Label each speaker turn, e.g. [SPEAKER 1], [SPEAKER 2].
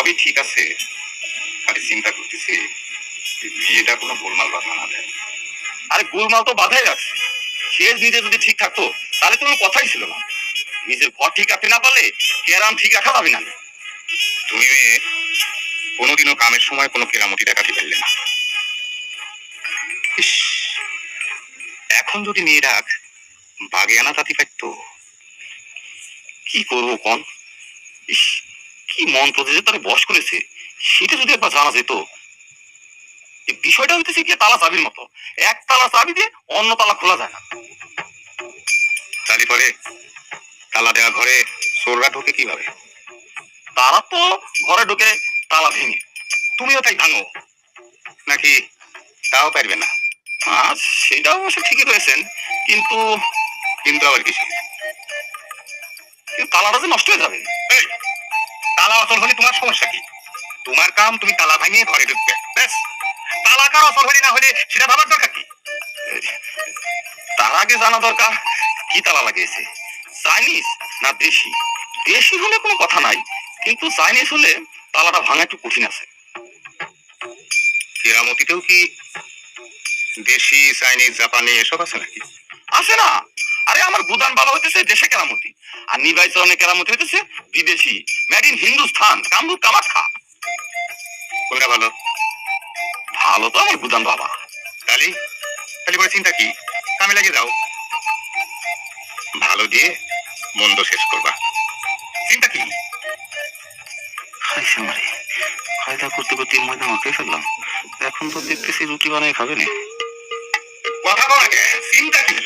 [SPEAKER 1] সবই ঠিক আছে, খালি চিন্তা করতেছি মেয়েটা কোনো গোলমাল বাঁধা না দেয়। আরে গোলমাল তো বাধাই আছে, সে নিজে যদি ঠিক থাকতো তাহলে তো কোনো কথাই ছিল না। নিজের ঘর ঠিক রাখতে না পারলে কেরাম ঠিক রাখা যাবে না। তুমি মেয়ে কোনোদিনও কামের সময় কোনো কেরামতি দেখাতে পারলে না। ইস, এখন যদি মেয়েরা বাগে আনা তাতি পারতো, কি করবো কন? ইস, কি মন্ত্র যে তারা বশ করেছে সেটা যদি একবার জানা যেত। বিষয়টা হইতেছে কি তালা চাবির মতো, এক তালা চাবি দিয়ে অন্য তালা খোলা যায় না। তালি পরে তালা দেওয়া ঘরে চোররা ঢোকে কিভাবে? তারা তো ঘরে ঢোকে তালা ভেঙে, তুমিও তাই ভাঙো নাকি? তাও পারবে না। সেটা অবশ্য ঠিকই রয়েছেন, কিন্তু কিন্তু আবার কিছু তালাটা যে নষ্ট হয়ে যাবে। তালা অচল হলে তোমার সমস্যা কি? তোমার কাম তুমি তালা ভাঙিয়ে ঘরে ঢুকবে, ব্যাস। তালা কার অচল হলে না হলে সেটা ভাবার দরকার কি? তার আগে জানা দরকার কি তালা লাগিয়েছে, চাইনিজ না দেশি। দেশি হলে কোনো কথা নাই, কিন্তু চাইনিজ হলে তালাটা ভাঙা একটু কঠিন আছে। কেরামতিতেও কি দেশি চাইনিজ জাপানি এসব আছে নাকি? আছে না। আরে আমার গুদান বাবা হইতেছে দেশে কেরামতি, আর নিবাই চরণের কেরামতি হইতেছে বিদেশি, মেড ইন হিন্দুস্তান, কামরূপ কামাখ্যা। কোনটা ভালো? ভালো তো আমার গুদান বাবা। তালি তালি করে চিন্তা কি, কামে লাগে যাও। ভালো দিয়ে মন্দ শেষ করবা, চিন্তা কি? খাইছে মারে, খাইদা করতে করতে ময়দা মাখিয়ে ফেললাম, এখন তো দেখতেছি রুটি বানিয়ে খাবে না। কথা বলে চিন্তা কি?